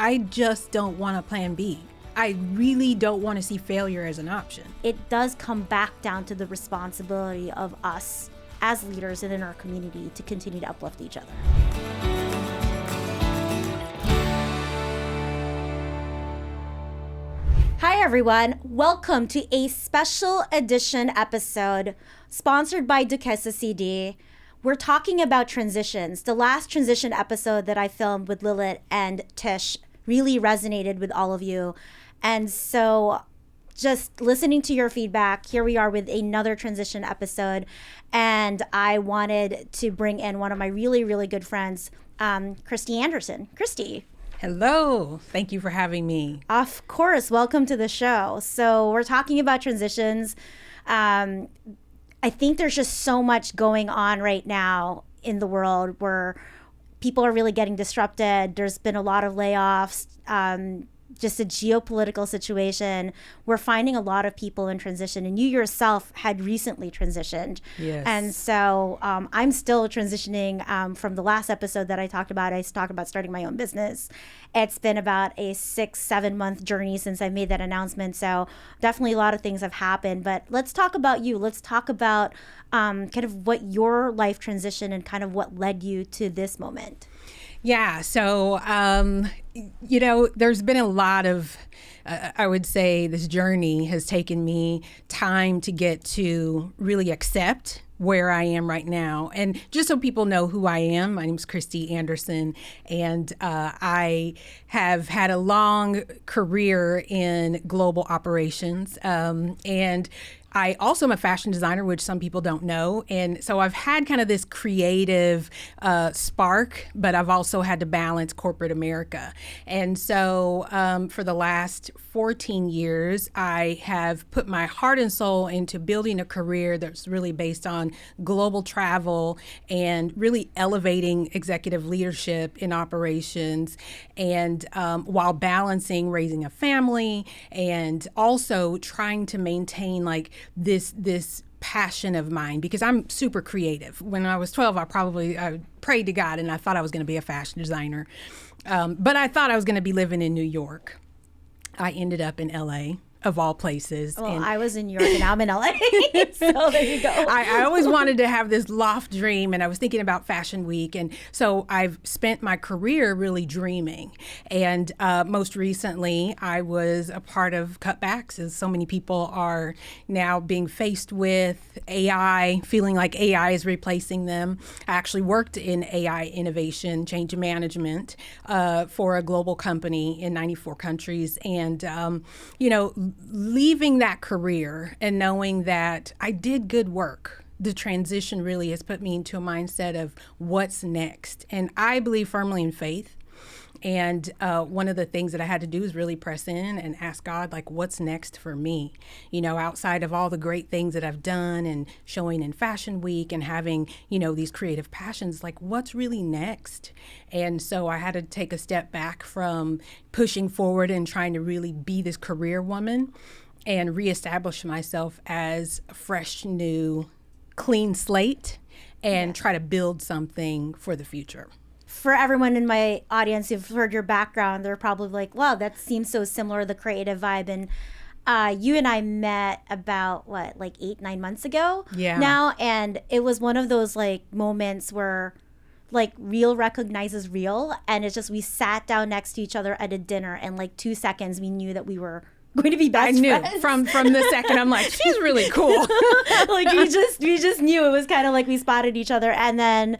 I just don't want a plan B. I really don't want to see failure as an option. It does come back down to the responsibility of us as leaders and in our community to continue to uplift each other. Hi, everyone. Welcome to a special edition episode sponsored by Duque CD. We're talking about transitions. The last transition episode that I filmed with Lilith and Tish really resonated with all of you. And so just listening to your feedback, here we are with another transition episode. And I wanted to bring in one of my really, really good friends, Christine Anderson. Christy. Hello. Thank you for having me. Of course. Welcome to the show. So we're talking about transitions. I think there's just so much going on right now in the world where people are really getting disrupted. There's been a lot of layoffs, just a geopolitical situation. We're finding a lot of people in transition, and you yourself had recently transitioned. Yes. And so I'm still transitioning from the last episode that I talked about. I talked about starting my own business. It's been about a 6-7 month journey since I made that announcement. So definitely a lot of things have happened, but let's talk about you. Let's talk about kind of what your life transition and kind of what led you to this moment. Yeah. So, there's been a lot of, I would say this journey has taken me time to get to really accept where I am right now. And just so people know who I am, my name is Christine Anderson, and I have had a long career in global operations. And I also am a fashion designer, which some people don't know. And so I've had kind of this creative spark, but I've also had to balance corporate America. And so for the last 14 years, I have put my heart and soul into building a career that's really based on global travel and really elevating executive leadership in operations, and while balancing raising a family and also trying to maintain like this passion of mine, because I'm super creative. When I was 12, I prayed to God and I thought I was going to be a fashion designer. But I thought I was going to be living in New York. I ended up in LA, of all places. Well, I was in New York and now I'm in LA. So there you go. I always wanted to have this loft dream, and I was thinking about Fashion Week. And so I've spent my career really dreaming. And most recently, I was a part of cutbacks, as so many people are now being faced with AI, feeling like AI is replacing them. I actually worked in AI innovation, change management for a global company in 94 countries. And, leaving that career and knowing that I did good work, the transition really has put me into a mindset of what's next. And I believe firmly in faith. And one of the things that I had to do is really press in and ask God, like, what's next for me? Outside of all the great things that I've done and showing in Fashion Week and having, these creative passions, like, what's really next? And so I had to take a step back from pushing forward and trying to really be this career woman and reestablish myself as a fresh, new, clean slate and try to build something for the future. For everyone in my audience who've heard your background, they're probably like, wow, that seems so similar, the creative vibe. And you and I met about, 8-9 months ago now. And it was one of those moments where real recognizes real. And it's just, we sat down next to each other at a dinner, and 2 seconds we knew that we were going to be best friends. I knew from the second. I'm like, she's really cool. we just knew. It was kind of like we spotted each other. And then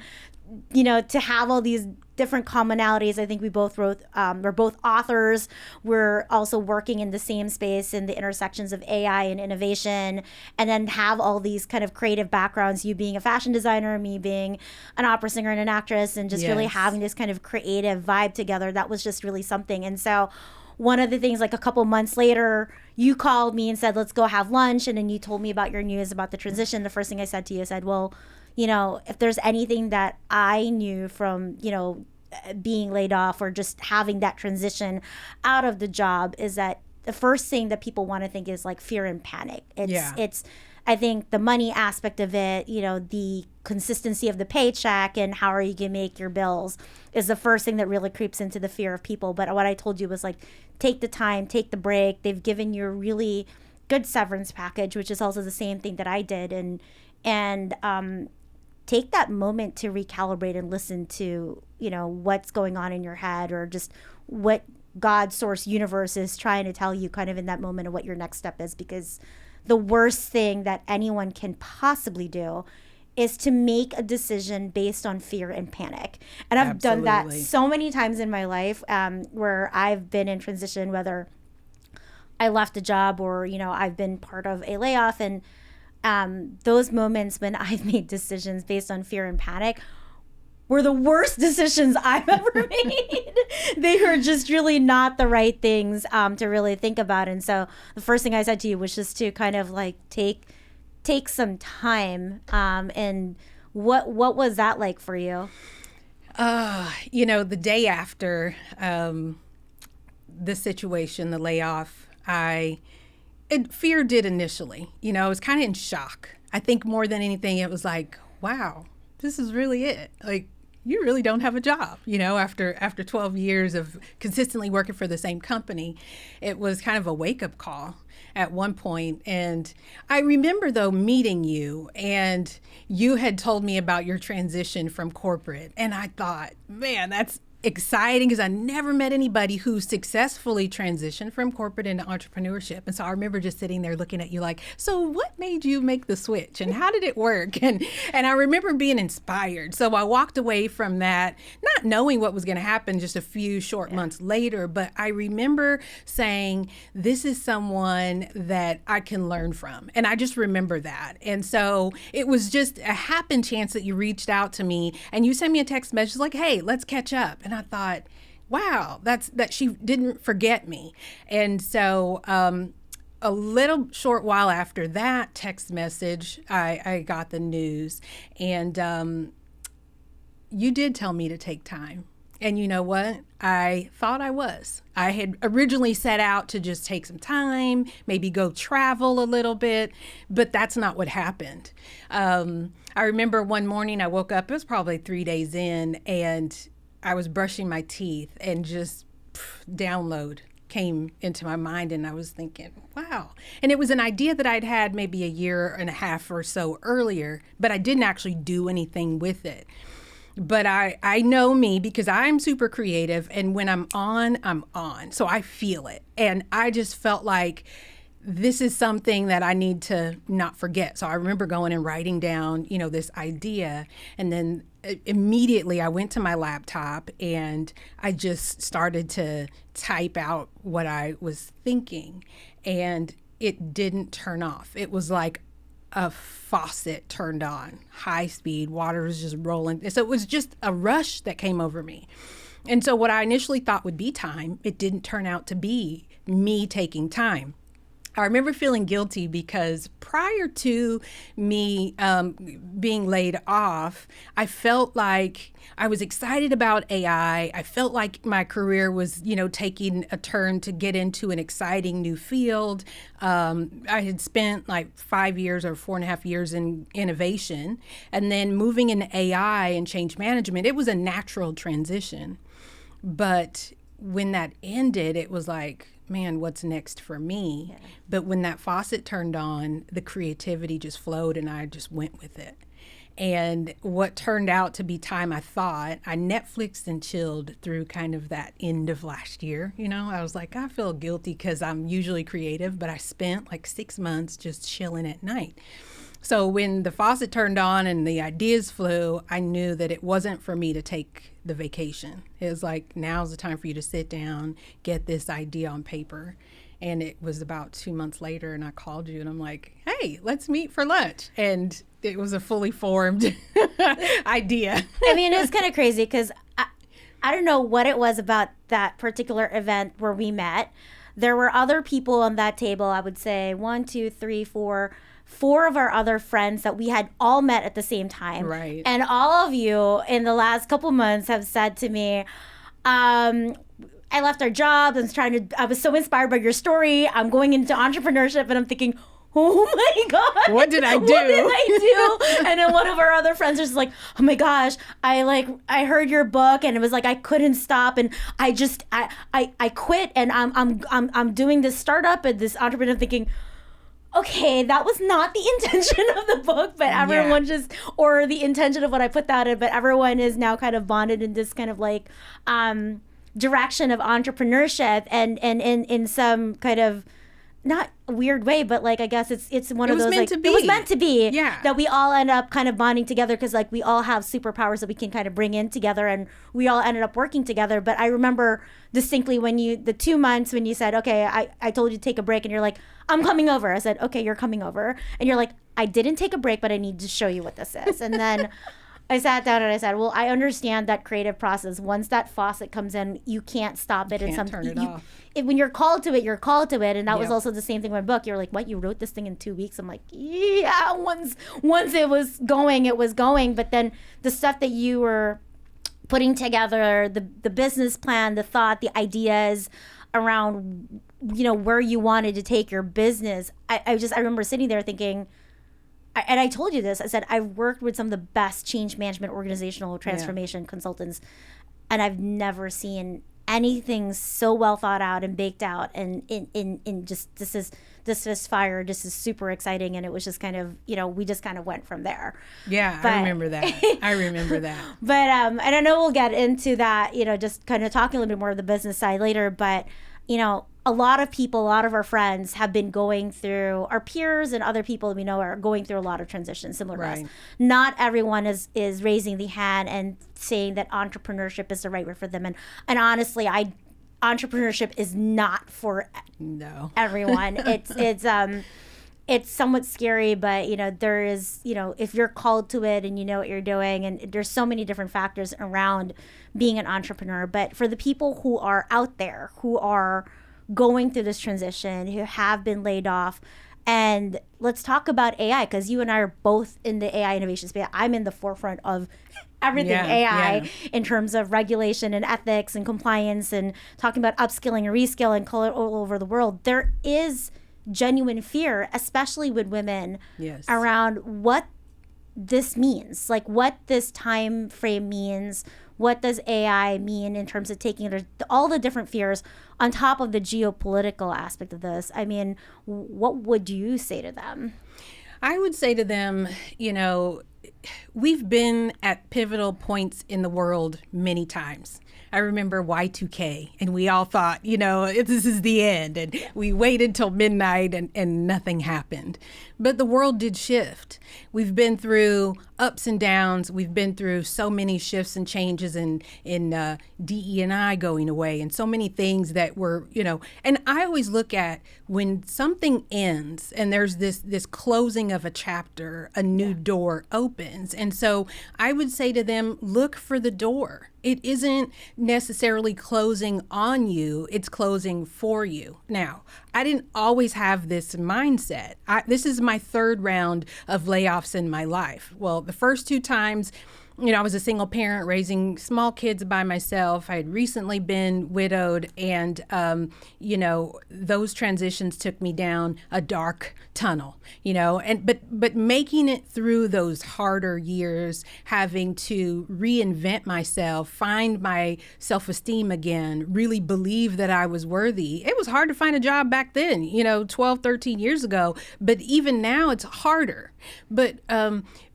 to have all these different commonalities, I think we both wrote, we're both authors. We're also working in the same space in the intersections of AI and innovation, and then have all these kind of creative backgrounds, you being a fashion designer, me being an opera singer and an actress, and just really having this kind of creative vibe together. That was just really something. And so one of the things, a couple months later, you called me and said, let's go have lunch. And then you told me about your news about the transition. The first thing I said to you, I said, well, if there's anything that I knew from, being laid off or just having that transition out of the job, is that the first thing that people want to think is fear and panic. It's I think the money aspect of it, the consistency of the paycheck and how are you going to make your bills is the first thing that really creeps into the fear of people. But what I told you was like, take the time, take the break. They've given you a really good severance package, which is also the same thing that I did. And take that moment to recalibrate and listen to, what's going on in your head, or just what God, source, universe is trying to tell you kind of in that moment of what your next step is. Because the worst thing that anyone can possibly do is to make a decision based on fear and panic. And I've done that so many times in my life, where I've been in transition, whether I left a job or, I've been part of a layoff. And those moments when I've made decisions based on fear and panic were the worst decisions I've ever made. They were just really not the right things to really think about. And so the first thing I said to you was just to kind of like take some time. And what was that like for you? The day after the situation, the layoff, fear did initially. I was kind of in shock. I think more than anything, it was like, wow, this is really it. Like, you really don't have a job, after 12 years of consistently working for the same company. It was kind of a wake-up call at one point. And I remember, though, meeting you, and you had told me about your transition from corporate. And I thought, man, that's exciting, because I never met anybody who successfully transitioned from corporate into entrepreneurship. And so I remember just sitting there looking at you like, so what made you make the switch and how did it work? And I remember being inspired. So I walked away from that, not knowing what was going to happen just a few short months later, but I remember saying, this is someone that I can learn from. And I just remember that. And so it was just a happen chance that you reached out to me and you sent me a text message like, hey, let's catch up. And I thought, wow, that she didn't forget me. And so a little short while after that text message, I got the news. And you did tell me to take time. And you know what? I thought I was. I had originally set out to just take some time, maybe go travel a little bit, but that's not what happened. I remember one morning I woke up, it was probably 3 days in, and I was brushing my teeth and just download came into my mind, and I was thinking, wow. And it was an idea that I'd had maybe a year and a half or so earlier, but I didn't actually do anything with it. But I know me because I'm super creative, and when I'm on. So I feel it. And I just felt like this is something that I need to not forget. So I remember going and writing down, this idea, and then immediately I went to my laptop and I just started to type out what I was thinking, and it didn't turn off. It was like a faucet turned on, high speed, water was just rolling. So it was just a rush that came over me. And so what I initially thought would be time, it didn't turn out to be me taking time. I remember feeling guilty because prior to me being laid off, I felt like I was excited about AI. I felt like my career was, taking a turn to get into an exciting new field. I had spent like 5 years or 4.5 years in innovation, and then moving into AI and change management. It was a natural transition. But when that ended, it was like, man, what's next for me? Yeah. But when that faucet turned on, the creativity just flowed and I just went with it. And what turned out to be time, I Netflixed and chilled through kind of that end of last year. I was like, I feel guilty because I'm usually creative, but I spent like 6 months just chilling at night. So when the faucet turned on and the ideas flew, I knew that it wasn't for me to take the vacation. It was like, now's the time for you to sit down, get this idea on paper. And it was about 2 months later, and I called you and I'm like, hey, let's meet for lunch. And it was a fully formed idea. I mean, it was kind of crazy because I don't know what it was about that particular event where we met. There were other people on that table, I would say 1, 2, 3, 4 of our other friends that we had all met at the same time. Right. And all of you in the last couple months have said to me, I left our jobs and I was so inspired by your story. I'm going into entrepreneurship, and I'm thinking, oh my God, what did I do? What did I do? And then one of our other friends was like, oh my gosh, I heard your book, and it was like I couldn't stop, and I quit, and I'm doing this startup and this entrepreneur, thinking, okay, that was not the intention of the book, but everyone or the intention of what I put that in, but everyone is now kind of bonded in this kind of like direction of entrepreneurship, and in some kind of not weird way, but like I guess it's one of those like it was meant to be. Yeah. That we all end up kind of bonding together because like we all have superpowers that we can kind of bring in together, and we all ended up working together. But I remember distinctly when the 2 months when you said, okay, I told you to take a break, and you're like, I'm coming over. I said, okay, you're coming over, and you're like, I didn't take a break, but I need to show you what this is. And then I sat down and I said, well, I understand that creative process. Once that faucet comes in, you can't stop it. Can't turn it off. When you're called to it, you're called to it. And that was also the same thing with my book. You're like, what? You wrote this thing in 2 weeks? I'm like, yeah, once it was going, it was going. But then the stuff that you were putting together, the business plan, the thought, the ideas around, where you wanted to take your business. I remember sitting there thinking, and I told you this, I said, I've worked with some of the best change management organizational transformation consultants, and I've never seen anything so well thought out and baked out, and in just this is fire, this is super exciting. And it was just kind of, we just kind of went from there. Yeah, I remember that. But and I know we'll get into that, just kind of talking a little bit more of the business side later, but a lot of people, a lot of our friends have been going through, our peers and other people we know are going through a lot of transitions similar to us. Not everyone is raising the hand and saying that entrepreneurship is the right word for them. And honestly, entrepreneurship is not for everyone. It's somewhat scary, but there is, if you're called to it and you know what you're doing, and there's so many different factors around being an entrepreneur. But for the people who are out there, who are going through this transition, who have been laid off, and let's talk about AI, because you and I are both in the AI innovation space. I'm in the forefront of everything AI in terms of regulation and ethics and compliance, and talking about upskilling and reskilling all over the world. There is genuine fear, especially with women, around what this means, like what this time frame means. What does AI mean in terms of taking all the different fears on top of the geopolitical aspect of this? I mean, what would you say to them? I would say to them, we've been at pivotal points in the world many times. I remember Y2K, and we all thought, this is the end. And we waited till midnight and nothing happened. But the world did shift. We've been through ups and downs. We've been through so many shifts and changes in DE&I going away, and so many things that were, and I always look at when something ends and there's this closing of a chapter, a new door opens. And so I would say to them, look for the door. It isn't necessarily closing on you, it's closing for you. Now, I didn't always have this mindset. This is my third round of layoffs in my life. Well, the first 2 times, I was a single parent raising small kids by myself. I had recently been widowed, and, those transitions took me down a dark tunnel, but making it through those harder years, having to reinvent myself, find my self-esteem again, really believe that I was worthy. It was hard to find a job back then, 12, 13 years ago, but even now it's harder. But,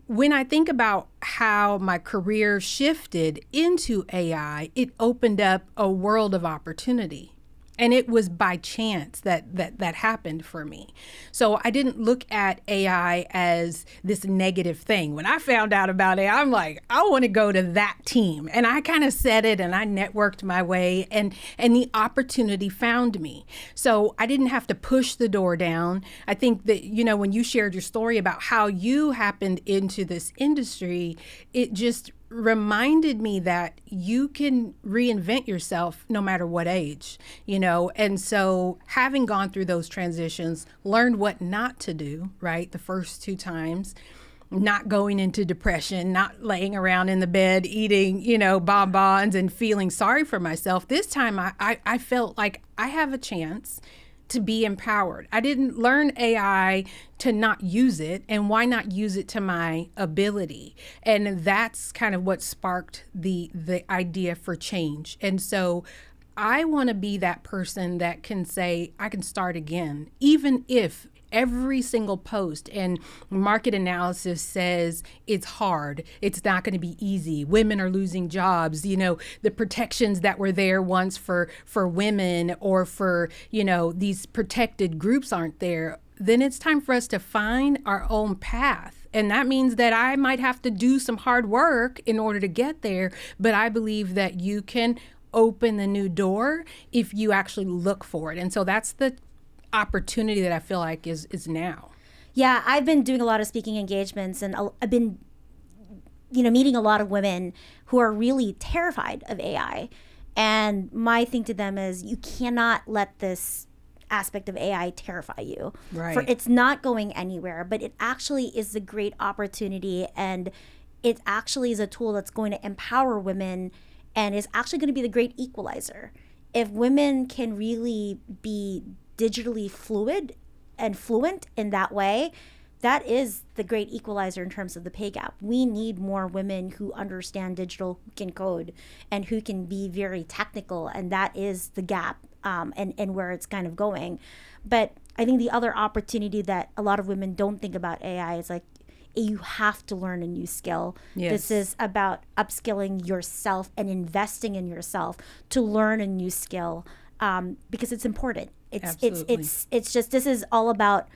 when I think about how my career shifted into AI, it opened up a world of opportunity. And it was by chance that happened for me. So I didn't look at AI as this negative thing. When I found out about AI, I'm like, I want to go to that team. And I kind of said it, and I networked my way, and the opportunity found me. So I didn't have to push the door down. I think that, when you shared your story about how you happened into this industry, it just reminded me that you can reinvent yourself no matter what age, and so having gone through those transitions, learned what not to do, right? The first 2 times, not going into depression, not laying around in the bed eating, bonbons and feeling sorry for myself. This time I felt like I have a chance to be empowered. I didn't learn AI to not use it, and why not use it to my ability? And that's kind of what sparked the idea for change. And so I want to be that person that can say, I can start again, even if every single post and market analysis says it's hard, it's not going to be easy, women are losing jobs, the protections that were there once for women or for, these protected groups aren't there, then it's time for us to find our own path. And that means that I might have to do some hard work in order to get there, but I believe that you can open the new door if you actually look for it. And so that's the opportunity that I feel like is now. Yeah, I've been doing a lot of speaking engagements, and I've been, meeting a lot of women who are really terrified of AI. And my thing to them is, you cannot let this aspect of AI terrify you. Right. For it's not going anywhere, but it actually is a great opportunity, and it actually is a tool that's going to empower women, and is actually going to be the great equalizer. If women can really be digitally fluid and fluent in that way, that is the great equalizer in terms of the pay gap. We need more women who understand digital, who can code, and who can be very technical, and that is the gap and where it's kind of going. But I think the other opportunity that a lot of women don't think about AI is like, you have to learn a new skill. Yes. This is about upskilling yourself and investing in yourself to learn a new skill, because it's important. It's just, this is all about,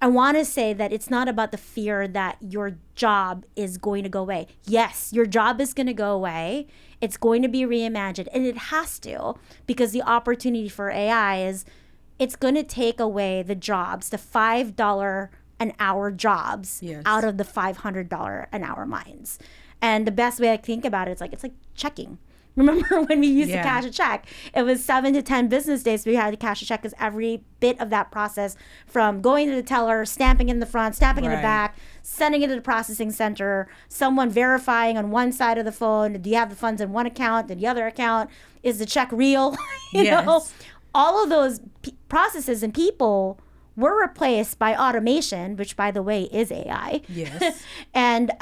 I want to say that it's not about the fear that your job is going to go away. Yes, your job is going to go away. It's going to be reimagined, and it has to, because the opportunity for AI is, it's going to take away the jobs, the $5 an hour jobs, yes, out of the $500 an hour minds. And the best way I think about it is it's like checking. Remember when we used to cash a check? It was 7 to 10 business days we had to cash a check, because every bit of that process, from going to the teller, stamping in the front, stamping in the back, sending it to the processing center, someone verifying on one side of the phone, do you have the funds in one account, in the other account, is the check real? you know, all of those processes and people were replaced by automation, which, by the way, is AI. Yes. And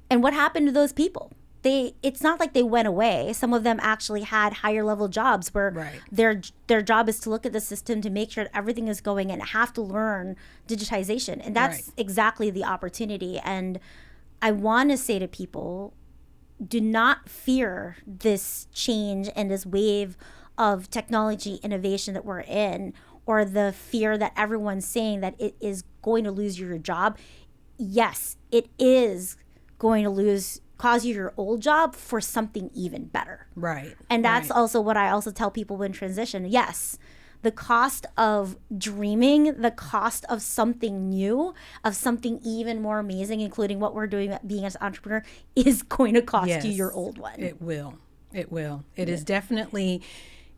what happened to those people? It's not like they went away. Some of them actually had higher level jobs where their job is to look at the system to make sure that everything is going, and have to learn digitization. And that's exactly the opportunity. And I want to say to people, do not fear this change and this wave of technology innovation that we're in, or the fear that everyone's saying that it is going to lose your job. Yes, it is going to cause you your old job for something even better. Right. And that's also what I also tell people in transition. Yes, the cost of dreaming, the cost of something new, of something even more amazing, including what we're doing being an entrepreneur, is going to cost you your old one. It will. It will. It is definitely.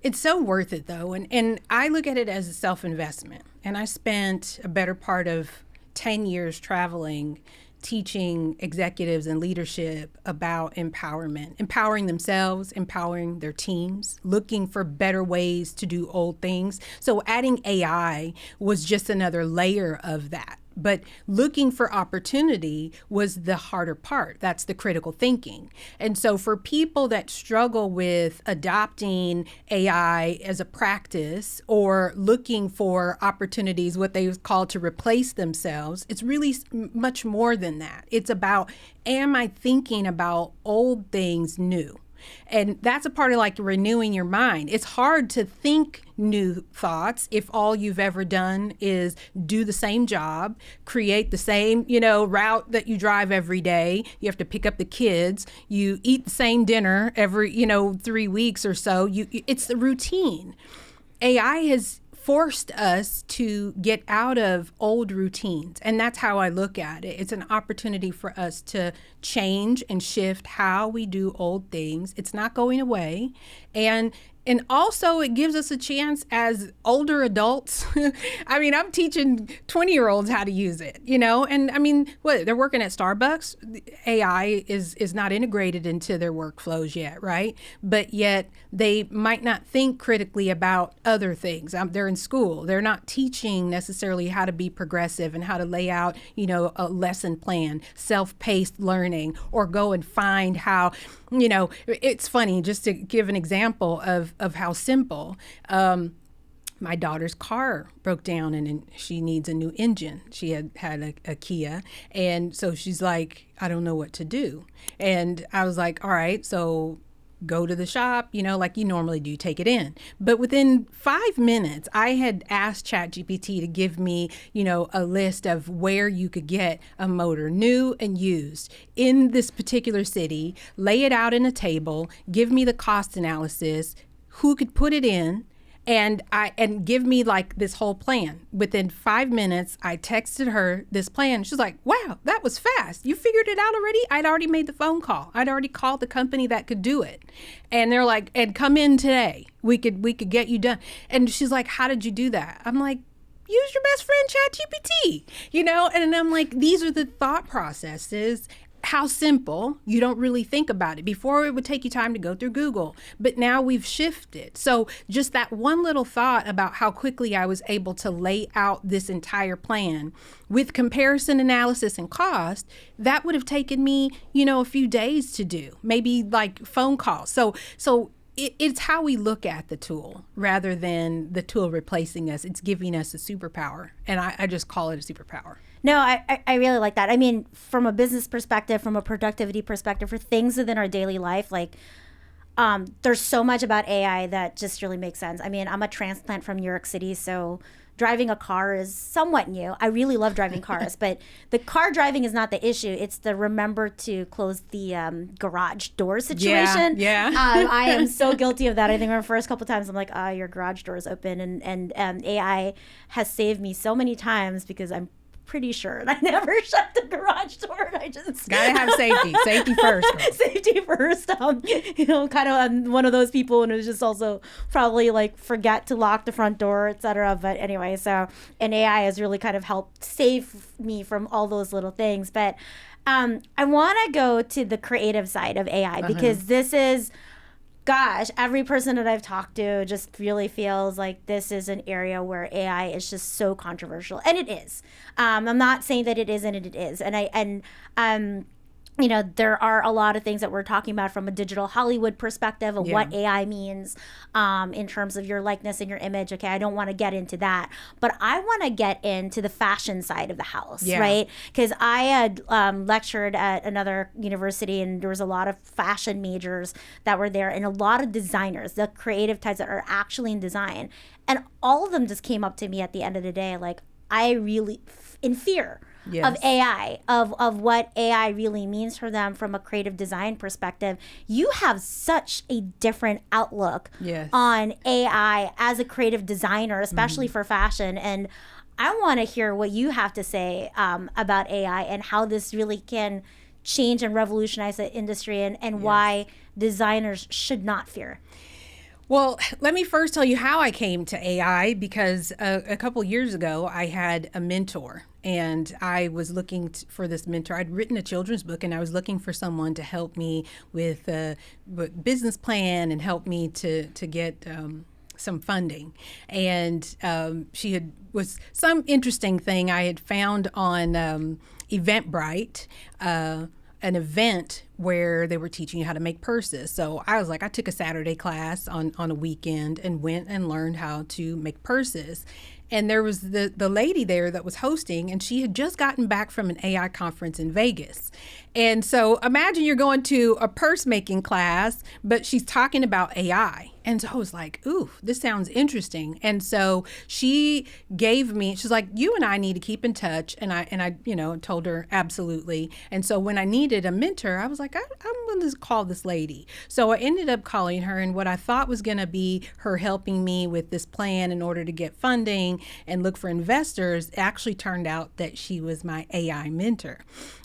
It's so worth it, though. And I look at it as a self-investment. And I spent a better part of 10 years traveling, teaching executives and leadership about empowerment, empowering themselves, empowering their teams, looking for better ways to do old things. So adding AI was just another layer of that. But looking for opportunity was the harder part. That's the critical thinking. And so for people that struggle with adopting AI as a practice, or looking for opportunities, what they call to replace themselves, it's really much more than that. It's about, am I thinking about old things new? And that's a part of like renewing your mind. It's hard to think new thoughts if all you've ever done is do the same job, create the same, route that you drive every day. You have to pick up the kids. You eat the same dinner every, 3 weeks or so. It's the routine. AI has forced us to get out of old routines. And that's how I look at it. It's an opportunity for us to change and shift how we do old things. It's not going away. And And also, it gives us a chance as older adults. I mean, I'm teaching 20-year-olds how to use it, And I mean, what, they're working at Starbucks. AI is not integrated into their workflows yet, right? But yet they might not think critically about other things. They're in school. They're not teaching necessarily how to be progressive and how to lay out, a lesson plan, self-paced learning, or go and find how, it's funny, just to give an example of how simple. My daughter's car broke down and she needs a new engine. She had a Kia. And so she's like, I don't know what to do. And I was like, all right, so go to the shop, like you normally do, take it in. But within 5 minutes, I had asked ChatGPT to give me, a list of where you could get a motor, new and used, in this particular city, lay it out in a table, give me the cost analysis, who could put it in, and give me like this whole plan. Within 5 minutes, I texted her this plan. She's like, wow, that was fast. You figured it out already? I'd already made the phone call. I'd already called the company that could do it. And they're like, and come in today. We could get you done. And she's like, how did you do that? I'm like, use your best friend, ChatGPT, And I'm like, these are the thought processes. How simple. You don't really think about it. Before, it would take you time to go through Google, but now we've shifted. So just that one little thought about how quickly I was able to lay out this entire plan with comparison analysis and cost, that would have taken me, a few days to do, maybe like phone calls. So it's how we look at the tool rather than the tool replacing us. It's giving us a superpower. And I just call it a superpower. No, I really like that. I mean, from a business perspective, from a productivity perspective, for things within our daily life, like there's so much about AI that just really makes sense. I mean, I'm a transplant from New York City, so driving a car is somewhat new. I really love driving cars, but the car driving is not the issue. It's the remember to close the garage door situation. Yeah. I am so guilty of that. I think my first couple times I'm like, your garage door is open, and AI has saved me so many times because I'm pretty sure I never shut the garage door. And I just gotta have safety first. Safety first. Kind of I'm one of those people, and it was just also probably like forget to lock the front door, etc. But anyway, so and AI has really kind of helped save me from all those little things. But I want to go to the creative side of AI because this is. Gosh, every person that I've talked to just really feels like this is an area where AI is just so controversial, and it is. I'm not saying that it isn't, and it is. There are a lot of things that we're talking about from a digital Hollywood perspective of what AI means in terms of your likeness and your image. Okay, I don't want to get into that, but I want to get into the fashion side of the house, right? Because I had lectured at another university, and there was a lot of fashion majors that were there, and a lot of designers, the creative types that are actually in design, and all of them just came up to me at the end of the day, like, I really in fear. Of AI, of what AI really means for them from a creative design perspective. You have such a different outlook on AI as a creative designer, especially for fashion. And I want to hear what you have to say about AI and how this really can change and revolutionize the industry, and why designers should not fear. Well, let me first tell you how I came to AI, because a couple years ago, I had a mentor, and I was looking for this mentor. I'd written a children's book, and I was looking for someone to help me with a business plan and help me to get some funding. And she was some interesting thing I had found on Eventbrite, an event where they were teaching you how to make purses. So I was like, I took a Saturday class on a weekend and went and learned how to make purses. And there was the lady there that was hosting, and she had just gotten back from an AI conference in Vegas. And so imagine you're going to a purse making class, but she's talking about AI. And so I was like, ooh, this sounds interesting. And so she gave me, she's like, you and I need to keep in touch. And I told her absolutely. And so when I needed a mentor, I was like, I'm going to call this lady. So I ended up calling her, and what I thought was going to be her helping me with this plan in order to get funding and look for investors actually turned out that she was my AI mentor.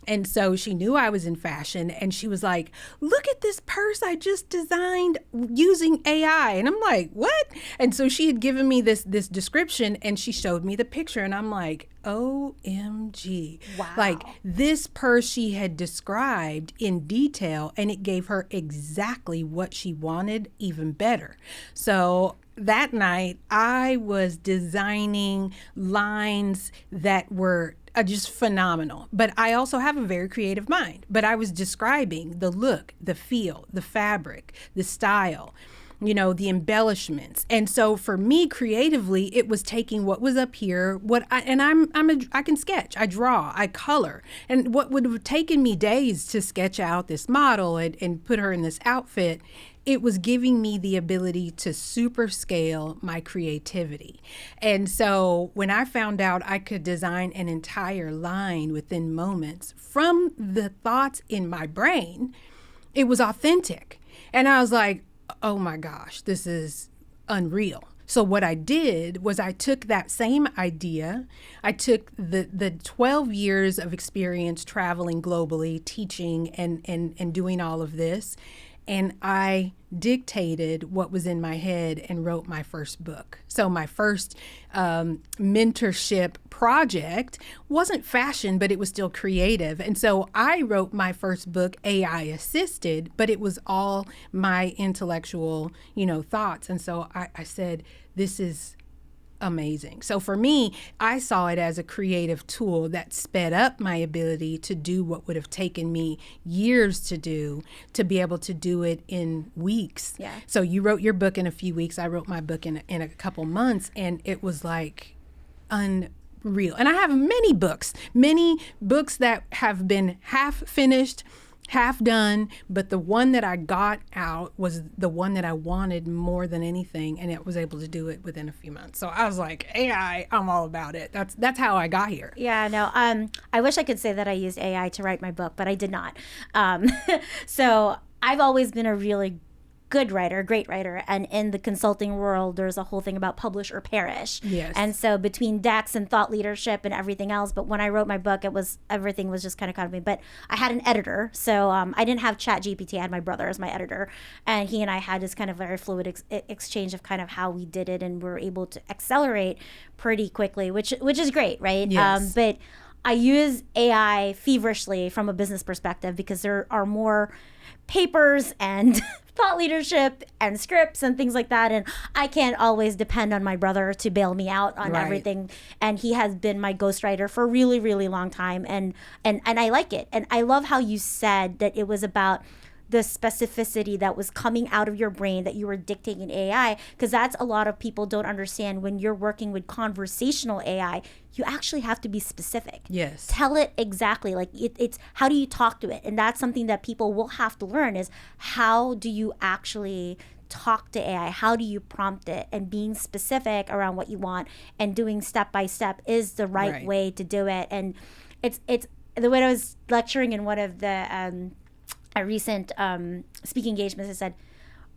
And so she knew I was in fashion, and she was like, look at this purse I just designed using AI. AI. And I'm like, what? And so she had given me this description, and she showed me the picture, and I'm like, OMG. Wow. Like, this purse she had described in detail, and it gave her exactly what she wanted, even better. So that night, I was designing lines that were just phenomenal. But I also have a very creative mind. But I was describing the look, the feel, the fabric, the style, you know, the embellishments. And so for me, creatively, it was taking what was up here, I can sketch, I draw, I color. And what would have taken me days to sketch out this model and put her in this outfit, it was giving me the ability to super scale my creativity. And so when I found out I could design an entire line within moments from the thoughts in my brain, it was authentic. And I was like, oh my gosh, this is unreal. So what I did was I took that same idea, I took the 12 years of experience traveling globally, teaching and doing all of this, and I dictated what was in my head and wrote my first book. So my first mentorship project wasn't fashion, but it was still creative. And so I wrote my first book AI assisted, but it was all my intellectual, thoughts. And so I said, this is amazing. So for me, I saw it as a creative tool that sped up my ability to do what would have taken me years to do, to be able to do it in weeks. Yeah. So you wrote your book in a few weeks. I wrote my book in a couple months, and it was like unreal. And I have many books that have been half finished, half done, but the one that I got out was the one that I wanted more than anything, and it was able to do it within a few months. So I was like, AI, I'm all about it. That's how I got here. Yeah, no, I wish I could say that I used AI to write my book, but I did not. So I've always been a really good writer, great writer, and in the consulting world, there's a whole thing about publish or perish. Yes. And so between decks and thought leadership and everything else, but when I wrote my book, everything was just kind of me. But I had an editor, so I didn't have ChatGPT. I had my brother as my editor, and he and I had this kind of very fluid exchange of kind of how we did it, and we were able to accelerate pretty quickly, which is great, right? Yes. But I use AI feverishly from a business perspective because there are more papers and thought leadership and scripts and things like that, and I can't always depend on my brother to bail me out on Right. everything, and he has been my ghostwriter for a really, really long time, and I like it. And I love how you said that it was about the specificity that was coming out of your brain that you were dictating AI, because that's a lot of people don't understand. When you're working with conversational AI, you actually have to be specific. Yes. Tell it exactly. Like it's how do you talk to it? And that's something that people will have to learn, is how do you actually talk to AI? How do you prompt it? And being specific around what you want and doing step by step is the right way to do it. And it's the way I was lecturing in one of the a recent speaking engagements, I said,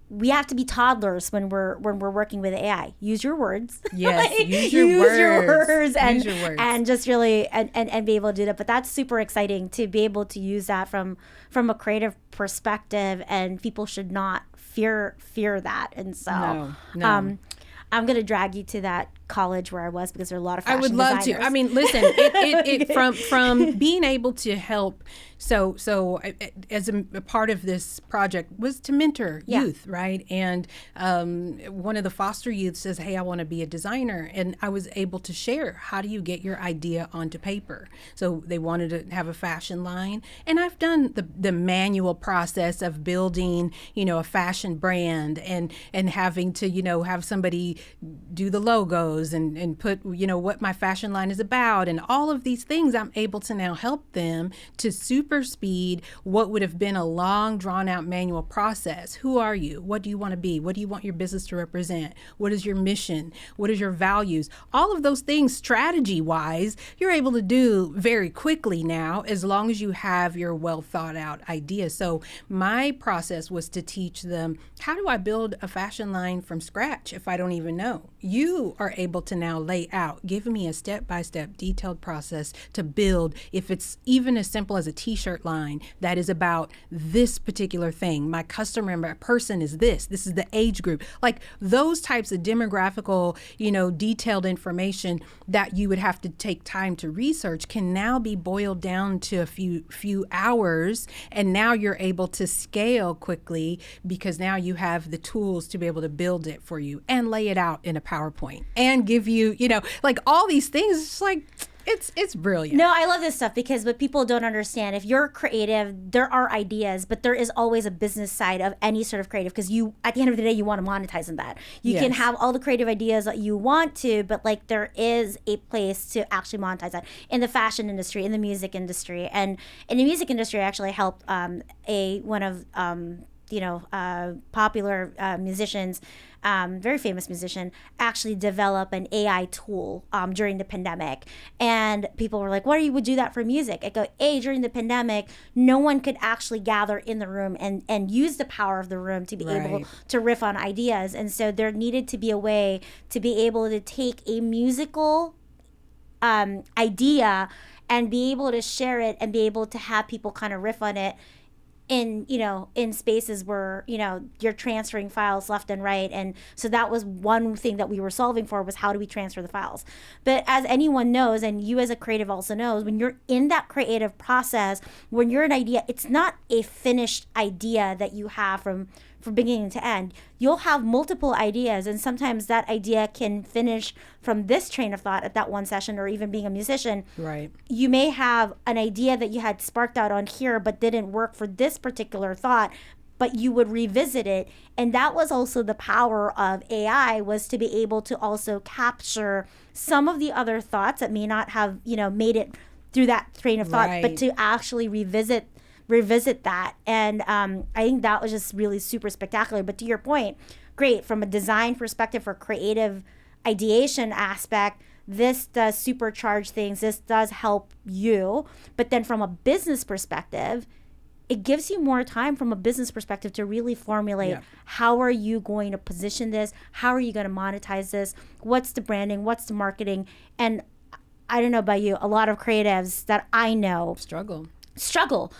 we have to be toddlers when we're working with AI. Use your words. Yes, Like, use your words. and Use your words. and just really and be able to do that. But that's super exciting to be able to use that from a creative perspective, and people should not fear that. And so No. I'm gonna drag you to that college where I was, because there are a lot of fashion I would love designers. to. I mean, listen, it from being able to help. So as a part of this project was to mentor youth, right? And one of the foster youth says, "Hey, I want to be a designer," and I was able to share, how do you get your idea onto paper? So they wanted to have a fashion line, and I've done the manual process of building, a fashion brand and having to, have somebody do the logos and put, what my fashion line is about, and all of these things. I'm able to now help them to super speed what would have been a long, drawn out manual process. Who are you? What do you want to be? What do you want your business to represent? What is your mission? What is your values? All of those things, strategy wise, you're able to do very quickly now, as long as you have your well thought out idea. So my process was to teach them, how do I build a fashion line from scratch if I don't even know? You are able to now lay out, give me a step-by-step detailed process to build, if it's even as simple as a t-shirt line that is about this particular thing. My customer, my person is this is the age group. Like those types of demographical, detailed information that you would have to take time to research can now be boiled down to a few hours, and now you're able to scale quickly because now you have the tools to be able to build it for you and lay it out in a PowerPoint and give you, like all these things. It's like, it's brilliant. No, I love this stuff because what people don't understand, if you're creative, there are ideas, but there is always a business side of any sort of creative, because you, at the end of the day, you want to monetize in that. You can have all the creative ideas that you want to, but like there is a place to actually monetize that in the fashion industry, in the music industry. And in the music industry, I actually helped one of popular musicians, very famous musician, actually develop an AI tool during the pandemic. And people were like, why would do that for music? I go, during the pandemic, no one could actually gather in the room and use the power of the room to be able to riff on ideas. And so there needed to be a way to be able to take a musical idea and be able to share it and be able to have people kind of riff on it in spaces where, you're transferring files left and right. And so that was one thing that we were solving for, was how do we transfer the files? But as anyone knows, and you as a creative also knows, when you're in that creative process, when you're an idea, it's not a finished idea that you have from beginning to end. You'll have multiple ideas, and sometimes that idea can finish from this train of thought at that one session, or even being a musician. Right. You may have an idea that you had sparked out on here but didn't work for this particular thought, but you would revisit it. And that was also the power of AI, was to be able to also capture some of the other thoughts that may not have, made it through that train of thought, but to actually revisit that. And I think that was just really super spectacular. But to your point, great from a design perspective, for creative ideation aspect, this does supercharge things. This does help you. But then from a business perspective, it gives you more time from a business perspective to really formulate how are you going to position this? How are you going to monetize this? What's the branding? What's the marketing? And I don't know about you, a lot of creatives that I know struggle.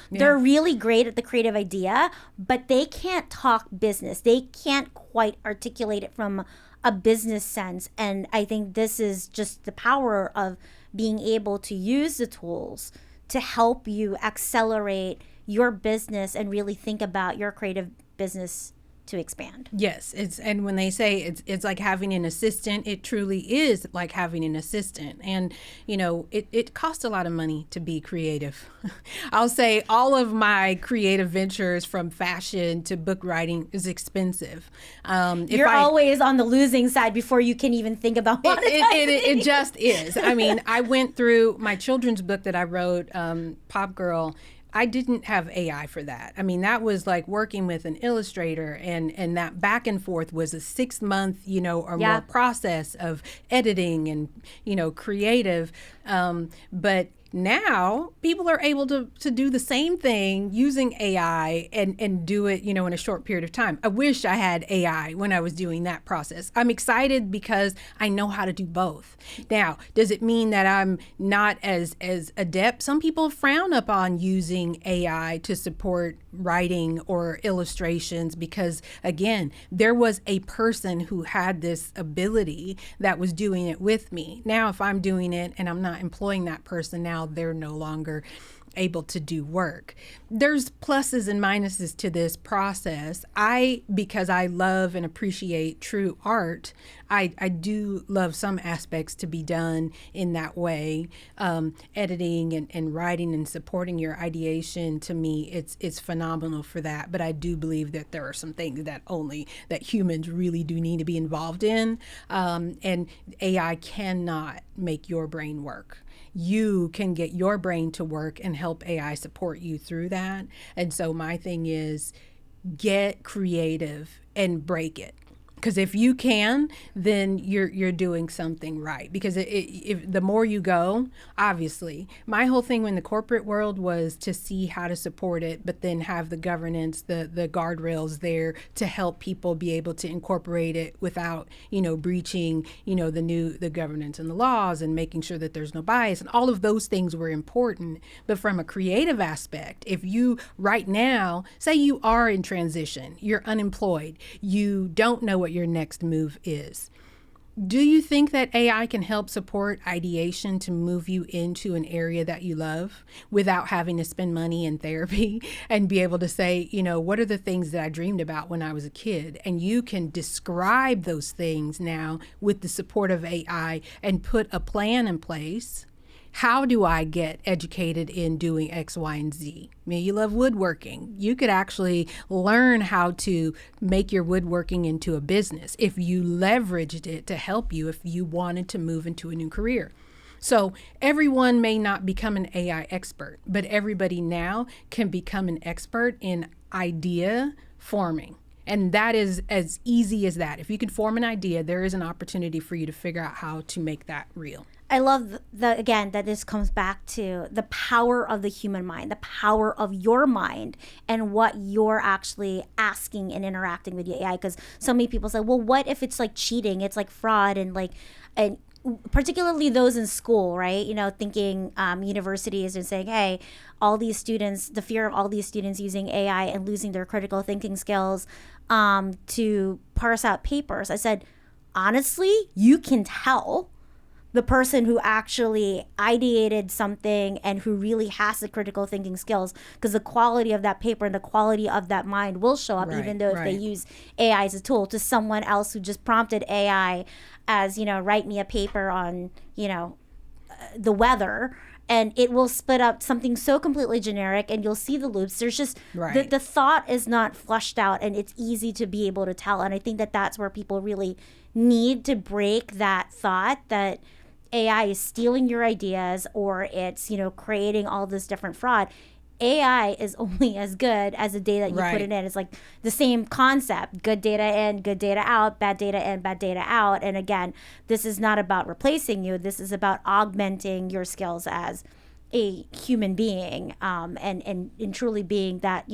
They're really great at the creative idea, but they can't talk business. They can't quite articulate it from a business sense. And I think this is just the power of being able to use the tools to help you accelerate your business and really think about your creative business to expand. Yes, and when they say it's like having an assistant, it truly is like having an assistant. And it costs a lot of money to be creative. I'll say all of my creative ventures, from fashion to book writing, is expensive. You're always on the losing side before you can even think about monetizing. It just is. I mean, I went through my children's book that I wrote, Pop Girl. I didn't have AI for that. I mean, that was like working with an illustrator, and that back and forth was a 6-month, more process of editing and, creative. But now people are able to do the same thing using AI and do it, in a short period of time. I wish I had AI when I was doing that process. I'm excited because I know how to do both. Now, does it mean that I'm not as adept? Some people frown upon using AI to support writing or illustrations because, again, there was a person who had this ability that was doing it with me. Now, if I'm doing it and I'm not employing that person, now they're no longer able to do work. There's pluses and minuses to this process. Because I love and appreciate true art, I do love some aspects to be done in that way. Editing and writing and supporting your ideation, to me, it's phenomenal for that. But I do believe that there are some things that humans really do need to be involved in. And AI cannot make your brain work. You can get your brain to work and help AI support you through that. And so my thing is, get creative and break it. Because if you can, then you're doing something right. Because if the more you go, obviously, my whole thing in the corporate world was to see how to support it, but then have the governance, the guardrails there to help people be able to incorporate it without, breaching, the governance and the laws, and making sure that there's no bias, and all of those things were important. But from a creative aspect, if you right now say you are in transition, you're unemployed, you don't know what your next move is. Do you think that AI can help support ideation to move you into an area that you love without having to spend money in therapy and be able to say, what are the things that I dreamed about when I was a kid? And you can describe those things now with the support of AI and put a plan in place. How do I get educated in doing X, Y, and Z? Maybe you love woodworking. You could actually learn how to make your woodworking into a business if you leveraged it to help you if you wanted to move into a new career. So everyone may not become an AI expert, but everybody now can become an expert in idea forming. And that is as easy as that. If you can form an idea, there is an opportunity for you to figure out how to make that real. I love again that this comes back to the power of the human mind, the power of your mind, and what you're actually asking and interacting with the AI. Because so many people say, well, what if it's like cheating? It's like fraud, and particularly those in school, right? Thinking universities and saying, hey, all these students, the fear of all these students using AI and losing their critical thinking skills to parse out papers. I said, honestly, you can tell the person who actually ideated something and who really has the critical thinking skills, because the quality of that paper and the quality of that mind will show up, even though if they use AI as a tool, to someone else who just prompted AI as, write me a paper on, the weather, and it will spit up something so completely generic, and you'll see the loops. There's just, the thought is not flushed out, and it's easy to be able to tell. And I think that that's where people really need to break that thought that AI is stealing your ideas, or it's, creating all this different fraud. AI is only as good as the data that you put it in. It's like the same concept: good data in, good data out, bad data in, bad data out. And again, this is not about replacing you. This is about augmenting your skills as a human being, and truly being that,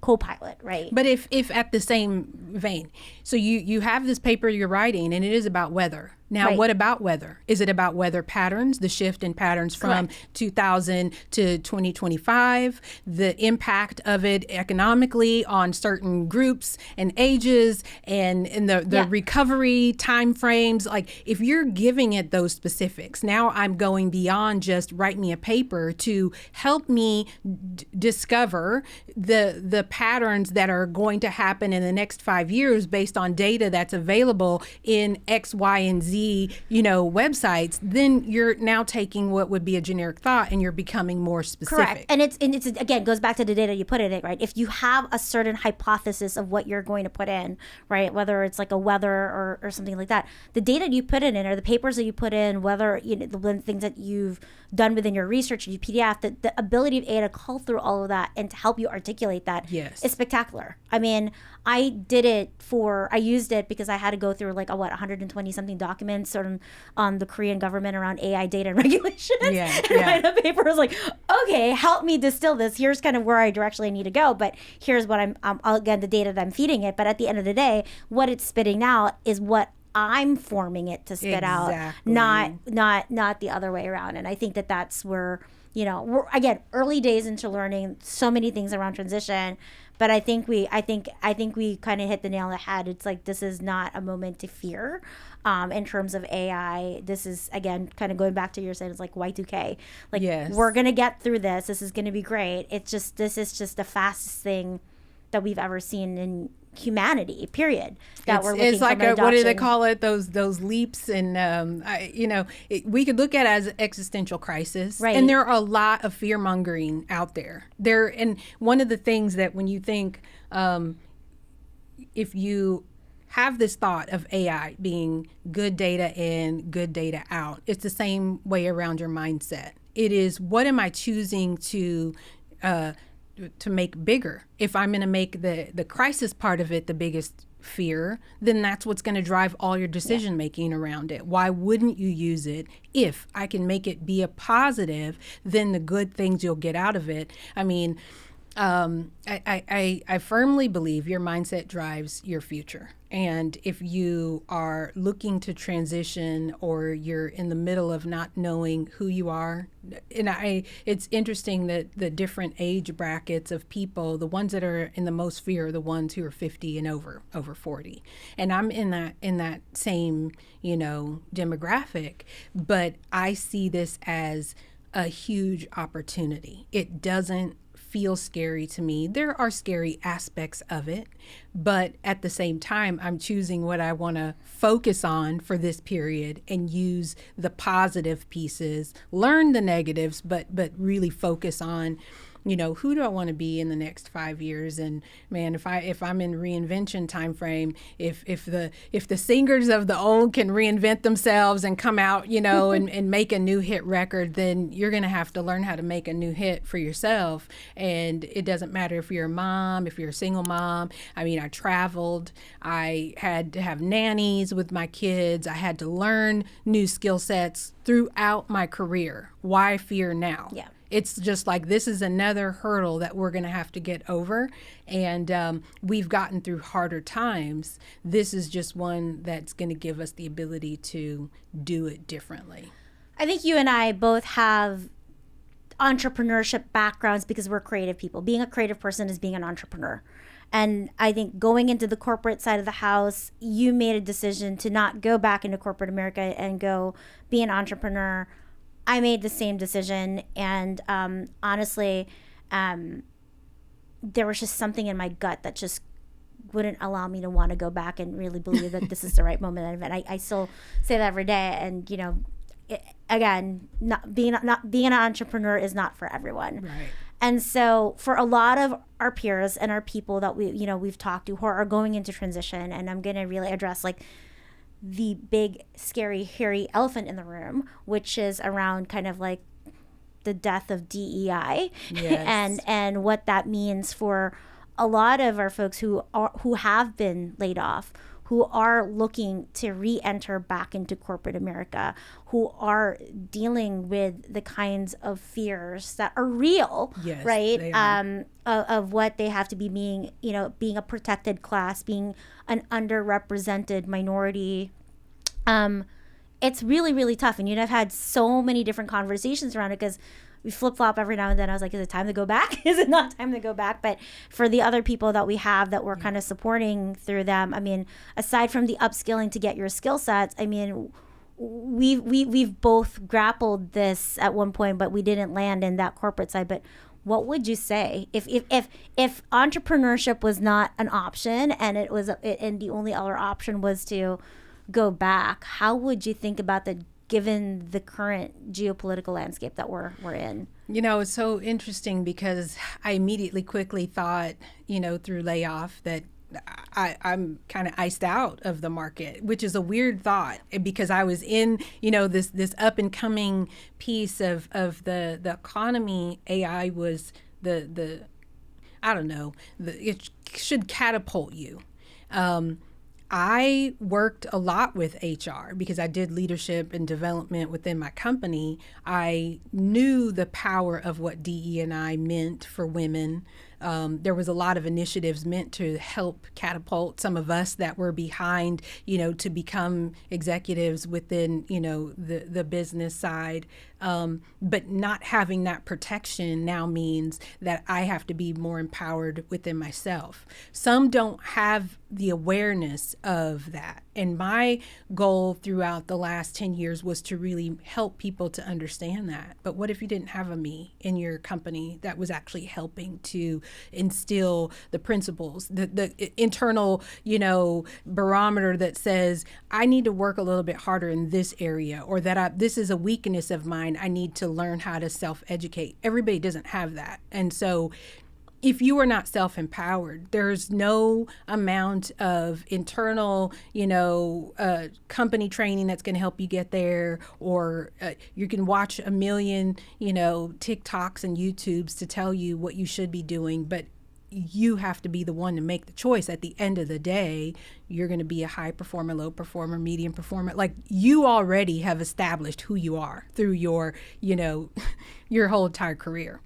co-pilot, right? But if at the same vein, so you have this paper you're writing, and it is about weather. Now, what about weather? Is it about weather patterns, the shift in patterns from 2000 to 2025, the impact of it economically on certain groups and ages, and the recovery timeframes? Like, if you're giving it those specifics, now I'm going beyond just write me a paper to help me discover the patterns that are going to happen in the next 5 years based on data that's available in X, Y, and Z, websites. Then you're now taking what would be a generic thought and you're becoming more specific. Correct. And it's again, goes back to the data you put in it, right? If you have a certain hypothesis of what you're going to put in, right, whether it's like a weather or something like that, the data you put in it, or the papers that you put in, whether the things that you've done within your research, your PDF, the ability of AI to cull through all of that and to help you articulate that is spectacular. I mean, I used it because I had to go through 120 something documents on the Korean government around AI data and regulations. And write a paper. I was like, okay, help me distill this. Here's kind of where I directionally need to go, but here's what I'm again, the data that I'm feeding it. But at the end of the day, what it's spitting out is what I'm forming it to spit out, not the other way around. And I think that that's where, we're again early days into learning so many things around transition. But I think we kind of hit the nail on the head. It's like, this is not a moment to fear in terms of AI. This is, again, kind of going back to your saying, it's like Y2K. We're going to get through this. This is going to be great. This is just the fastest thing that we've ever seen in humanity, period. It's like what do they call it? Those leaps, and we could look at it as existential crisis, and there are a lot of fear mongering out there. And one of the things that when you think, if you have this thought of AI being good data in, good data out, it's the same way around your mindset. It is, what am I choosing to make bigger? If I'm going to make the crisis part of it the biggest fear, then that's what's going to drive all your decision making around it. Why wouldn't you use it? If I can make it be a positive, then the good things you'll get out of it. I mean, I firmly believe your mindset drives your future. And if you are looking to transition, or you're in the middle of not knowing who you are, and it's interesting that the different age brackets of people, the ones that are in the most fear are the ones who are 50 and over 40. And I'm in that same, demographic, but I see this as a huge opportunity. It doesn't feel scary to me. There are scary aspects of it, but at the same time, I'm choosing what I want to focus on for this period and use the positive pieces, learn the negatives, but really focus on, who do I want to be in the next 5 years? And man, if I'm in reinvention time frame, if the singers of the old can reinvent themselves and come out, and make a new hit record, then you're going to have to learn how to make a new hit for yourself. And it doesn't matter if you're a mom, if you're a single mom. I mean, I traveled, I had to have nannies with my kids. I had to learn new skill sets throughout my career. Why fear now? Yeah. It's just like, this is another hurdle that we're going to have to get over. And we've gotten through harder times. This is just one that's going to give us the ability to do it differently. I think you and I both have entrepreneurship backgrounds because we're creative people. Being a creative person is being an entrepreneur. And I think going into the corporate side of the house, you made a decision to not go back into corporate America and go be an entrepreneur. I made the same decision, and honestly, there was just something in my gut that just wouldn't allow me to want to go back and really believe that this is the right moment. And I still say that every day. And again, not being an entrepreneur is not for everyone. Right. And so, for a lot of our peers and our people that we've talked to who are going into transition, and I'm going to really address the big, scary, hairy elephant in the room, which is around kind of like the death of DEI. Yes. and what that means for a lot of our folks who have been laid off, who are looking to re-enter back into corporate America, who are dealing with the kinds of fears that are real, yes, right? They are. Of what they have to be being a protected class, being an underrepresented minority. It's really, really tough. And I've had so many different conversations around it, because we flip-flop every now and then. I was like, is it time to go back? Is it not time to go back? But for the other people that we have that we're kind of supporting through them, I mean, aside from the upskilling to get your skill sets, I mean, we've both grappled this at one point, but we didn't land in that corporate side. But what would you say if entrepreneurship was not an option, and and the only other option was to go back? How would you think about that, given the current geopolitical landscape that we're in? It's so interesting, because I immediately quickly thought, through Layoff, that I'm kind of iced out of the market, which is a weird thought, because I was in, this up and coming piece of the economy. AI was the I don't know, it should catapult you. I worked a lot with HR because I did leadership and development within my company. I knew the power of what DE&I meant for women. There was a lot of initiatives meant to help catapult some of us that were behind, to become executives within, the business side. But not having that protection now means that I have to be more empowered within myself. Some don't have the awareness of that. And my goal throughout the last 10 years was to really help people to understand that. But what if you didn't have a me in your company that was actually helping to instill the principles, the internal, barometer that says, I need to work a little bit harder in this area, or that this is a weakness of mine. I need to learn how to self-educate. Everybody doesn't have that. And so if you are not self-empowered, there's no amount of internal, company training that's going to help you get there, or you can watch a million, TikToks and YouTubes to tell you what you should be doing. But you have to be the one to make the choice. At the end of the day, you're going to be a high performer, low performer, medium performer. Like, you already have established who you are through your, your whole entire career.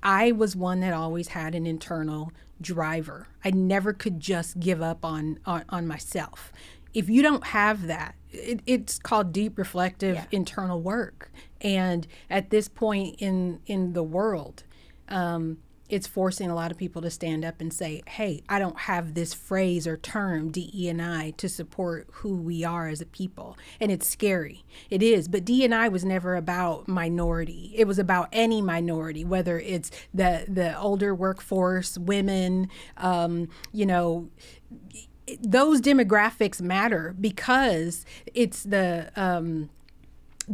I was one that always had an internal driver. I never could just give up on myself. If you don't have that, it's called deep reflective internal work. And at this point in the world, it's forcing a lot of people to stand up and say, hey, I don't have this phrase or term, DE&I, to support who we are as a people. And it's scary. It is. But DE&I was never about minority. It was about any minority, whether it's the older workforce, women, those demographics matter because it's the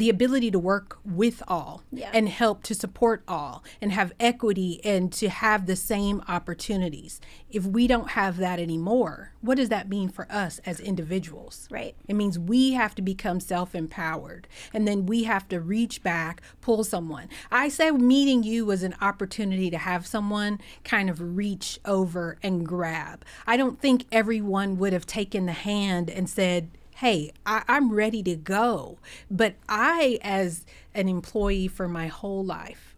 ability to work with all and help to support all and have equity and to have the same opportunities. If we don't have that anymore, what does that mean for us as individuals? Right. It means we have to become self-empowered, and then we have to reach back, pull someone. I say meeting you was an opportunity to have someone kind of reach over and grab. I don't think everyone would have taken the hand and said, hey, I'm ready to go. But I, as an employee for my whole life,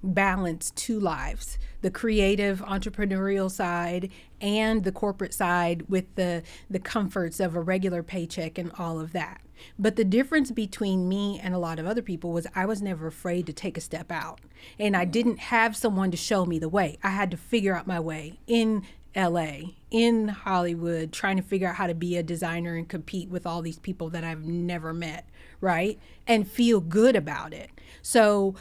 balance two lives, the creative entrepreneurial side and the corporate side with the comforts of a regular paycheck and all of that. But the difference between me and a lot of other people was I was never afraid to take a step out. And I didn't have someone to show me the way. I had to figure out my way in LA, in Hollywood, trying to figure out how to be a designer and compete with all these people that I've never met, right? And feel good about it. So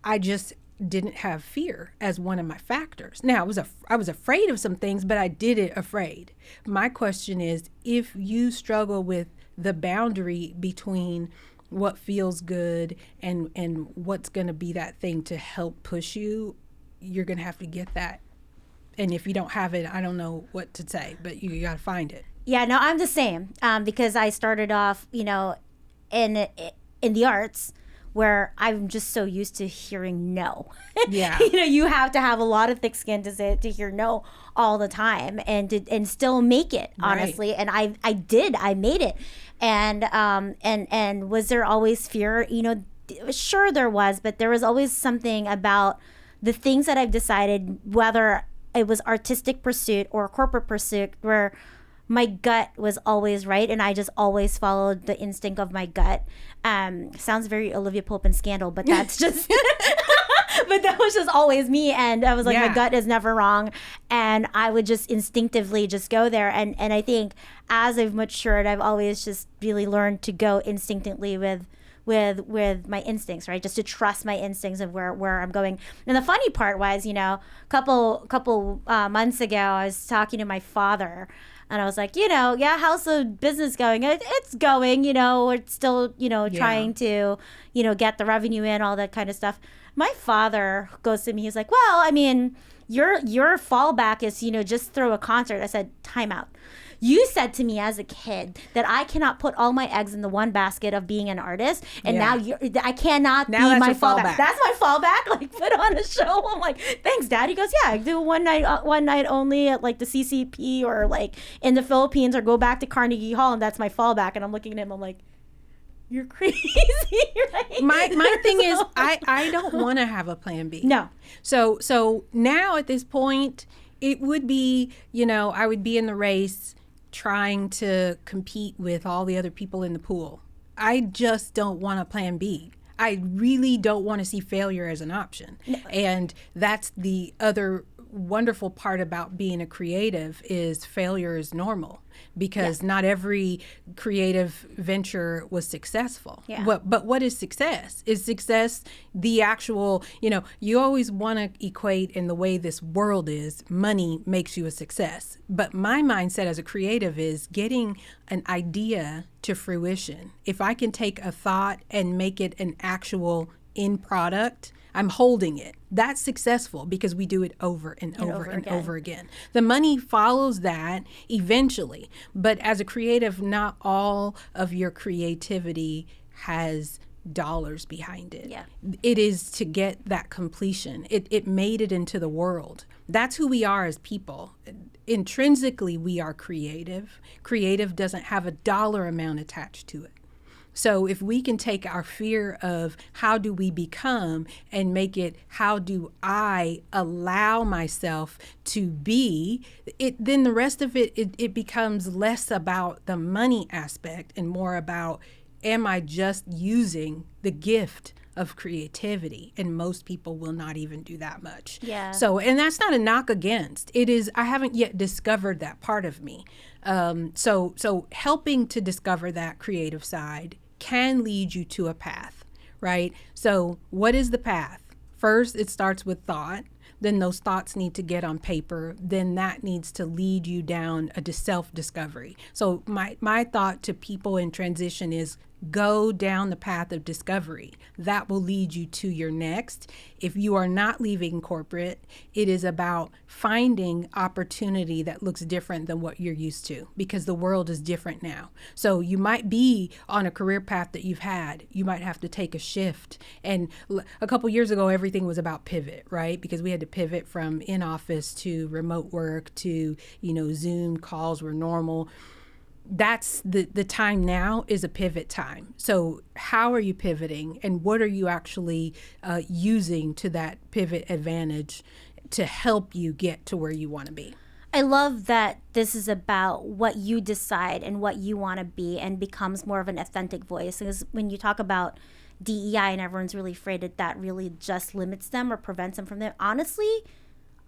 I just didn't have fear as one of my factors. Now, I was afraid of some things, but I did it afraid. My question is, if you struggle with the boundary between what feels good and what's going to be that thing to help push you, you're going to have to get that. And if you don't have it, I don't know what to say, but you got to find it. Yeah, no, I'm the same because I started off, in the arts where I'm just so used to hearing no. Yeah. You have to have a lot of thick skin to hear no all the time and still make it, honestly. Right. And I made it. And was there always fear? Sure there was, but there was always something about the things that I've decided, whether it was artistic pursuit or corporate pursuit, where my gut was always right, and I just always followed the instinct of my gut. Sounds very Olivia Pope and Scandal, but that's just but that was just always me, and I was like, my gut is never wrong, and I would just instinctively just go there. And I think as I've matured, I've always just really learned to go instinctively with my instincts, right? Just to trust my instincts of where I'm going. And the funny part was, a couple months ago, I was talking to my father, and I was like, how's the business going? It's going, we're still, trying to, get the revenue in, all that kind of stuff. My father goes to me, he's like, well, I mean, your fallback is, just throw a concert. I said, time out. You said to me as a kid that I cannot put all my eggs in the one basket of being an artist, and now I cannot now be that's my your fallback. That's my fallback. Like, put on a show. I'm like, thanks, Dad. He goes, yeah, I do one night only at like the CCP or like in the Philippines, or go back to Carnegie Hall, and that's my fallback. And I'm looking at him, I'm like, you're crazy. Right? My thing is, I don't want to have a plan B. No. So now at this point, it would be, I would be in the race trying to compete with all the other people in the pool. I just don't want a plan B. I really don't want to see failure as an option. No. And that's the other wonderful part about being a creative, is failure is normal, because not every creative venture was successful. Yeah. But what is success? Is success the actual, you always want to equate, in the way this world is, money makes you a success. But my mindset as a creative is getting an idea to fruition. If I can take a thought and make it an actual end product, I'm holding it. That's successful, because we do it over and over again. The money follows that eventually. But as a creative, not all of your creativity has dollars behind it. Yeah. It is to get that completion. It made it into the world. That's who we are as people. Intrinsically, we are creative. Creative doesn't have a dollar amount attached to it. So if we can take our fear of how do we become and make it how do I allow myself to be, then the rest of it becomes less about the money aspect and more about, am I just using the gift of creativity? And most people will not even do that much. Yeah. So, and that's not a knock against. It is, I haven't yet discovered that part of me. So helping to discover that creative side can lead you to a path, right? So what is the path? First, it starts with thought. Then those thoughts need to get on paper. Then that needs to lead you down a self-discovery. So my thought to people in transition is go down the path of discovery. That will lead you to your next. If you are not leaving corporate, it is about finding opportunity that looks different than what you're used to, because the world is different now. So you might be on a career path that you've had. You might have to take a shift. And a couple years ago, everything was about pivot, right? Because we had to pivot from in-office to remote work to, Zoom calls were normal. That's the time now is a pivot time. So how are you pivoting, and what are you actually using to that pivot advantage to help you get to where you want to be? I love that this is about what you decide and what you want to be, and becomes more of an authentic voice. Because when you talk about DEI and everyone's really afraid that really just limits them or prevents them from them, honestly,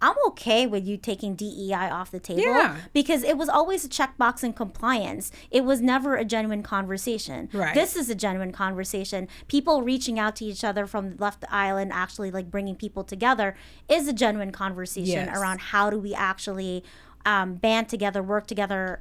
I'm okay with you taking DEI off the table, because it was always a checkbox in compliance. It was never a genuine conversation. Right. This is a genuine conversation. People reaching out to each other from left island, actually like bringing people together, is a genuine conversation around how do we actually band together, work together,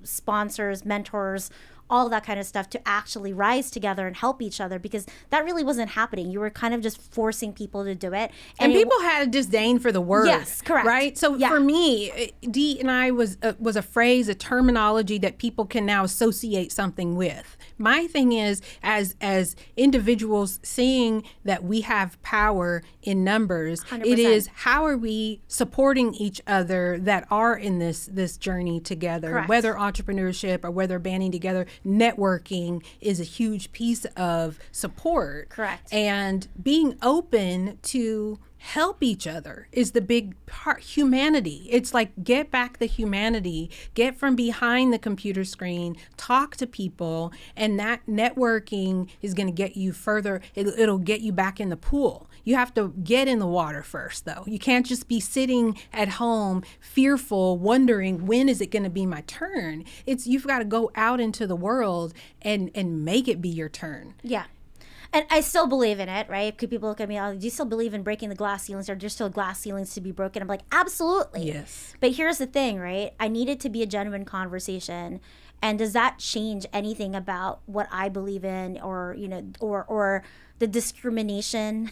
sponsors, mentors, all that kind of stuff, to actually rise together and help each other, because that really wasn't happening. You were kind of just forcing people to do it. And people had a disdain for the word. Yes, correct. Right? So for me, D&I was a phrase, a terminology that people can now associate something with. My thing is, as individuals seeing that we have power in numbers, 100%. It is how are we supporting each other that are in this journey together, Correct. whether entrepreneurship or whether banding together. Networking is a huge piece of support. Correct. And being open to help each other is the big part. Humanity. It's like, get back the humanity, get from behind the computer screen, talk to people, and that networking is going to get you further. It'll get you back in the pool. You have to get in the water first, though. You can't just be sitting at home fearful, wondering when is it going to be my turn. You've got to go out into the world and make it be your turn. Yeah. And I still believe in it, right? Could people look at me, do you still believe in breaking the glass ceilings? Are there still glass ceilings to be broken? I'm like, absolutely. Yes. But here's the thing, right? I need it to be a genuine conversation. And does that change anything about what I believe in, or, or the discrimination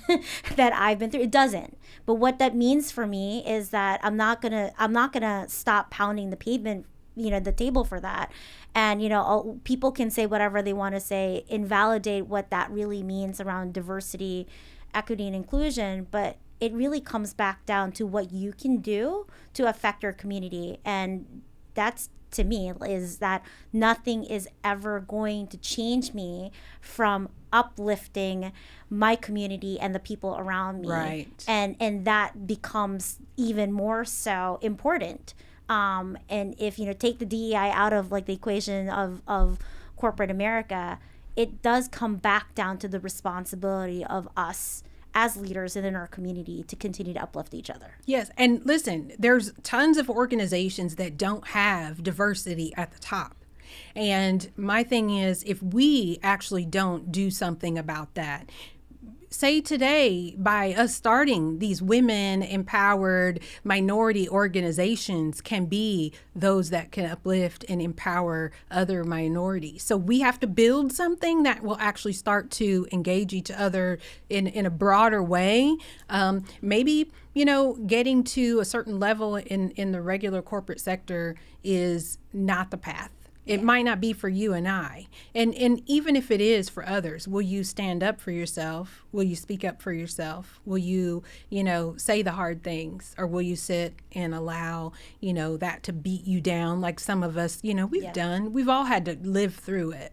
that I've been through? It doesn't. But what that means for me is that I'm not gonna stop pounding the pavement, the table for that. And, people can say whatever they want to say, invalidate what that really means around diversity, equity, and inclusion. But it really comes back down to what you can do to affect your community. And that's, to me, is that nothing is ever going to change me from uplifting my community and the people around me. Right. And that becomes even more so important. And if, take the DEI out of like the equation of corporate America, it does come back down to the responsibility of us as leaders and in our community to continue to uplift each other. Yes. And listen, there's tons of organizations that don't have diversity at the top. And my thing is, if we actually don't do something about that, say today, by us starting these women empowered minority organizations can be those that can uplift and empower other minorities. So we have to build something that will actually start to engage each other in a broader way. Maybe, getting to a certain level in the regular corporate sector is not the path. It might not be for you and I. And even if it is for others, will you stand up for yourself? Will you speak up for yourself? Will you, say the hard things? Or will you sit and allow, that to beat you down like some of us, we've done. We've all had to live through it.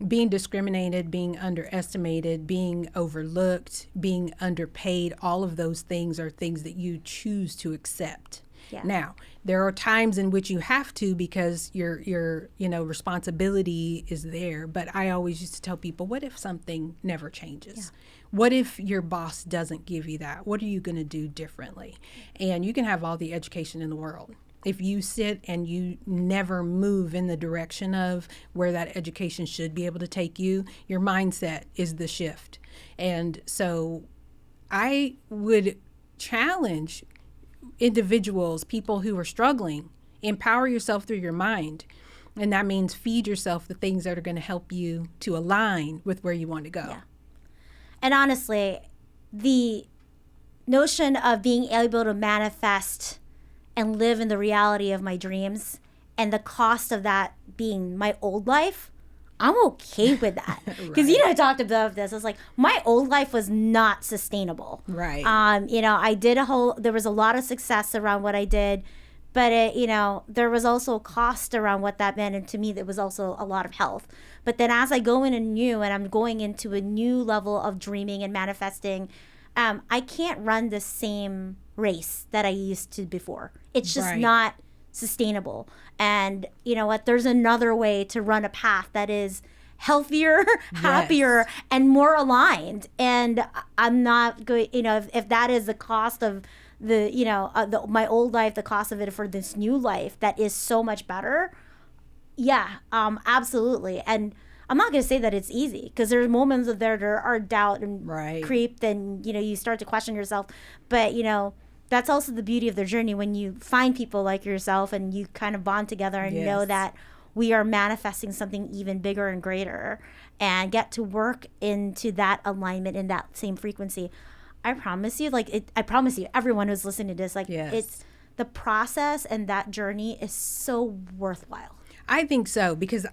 Being discriminated, being underestimated, being overlooked, being underpaid, all of those things are things that you choose to accept. Yeah. Now, there are times in which you have to because your responsibility is there. But I always used to tell people, what if something never changes? Yeah. What if your boss doesn't give you that? What are you going to do differently? And you can have all the education in the world. If you sit and you never move in the direction of where that education should be able to take you, your mindset is the shift. And so I would challenge individuals, people who are struggling, empower yourself through your mind. And that means feed yourself the things that are going to help you to align with where you want to go. Yeah. And honestly, the notion of being able to manifest and live in the reality of my dreams and the cost of that being my old life, I'm okay with that. Because, Right. I talked about this. It's like my old life was not sustainable. Right. I did there was a lot of success around what I did, but there was also a cost around what that meant. And to me, there was also a lot of health. But then as I go in and I'm going into a new level of dreaming and manifesting, I can't run the same race that I used to before. It's just Right. not sustainable. And you know what? There's another way to run a path that is healthier, happier, and more aligned. And I'm not going, if that is the cost of my old life, the cost of it for this new life that is so much better. Yeah, absolutely. And I'm not going to say that it's easy because there's moments of there are doubt and Right. creep, and you start to question yourself. But that's also the beauty of the journey when you find people like yourself and you kind of bond together and know Yes. that we are manifesting something even bigger and greater and get to work into that alignment in that same frequency. I promise you, everyone who's listening to this, Yes. it's the process and that journey is so worthwhile. I think so because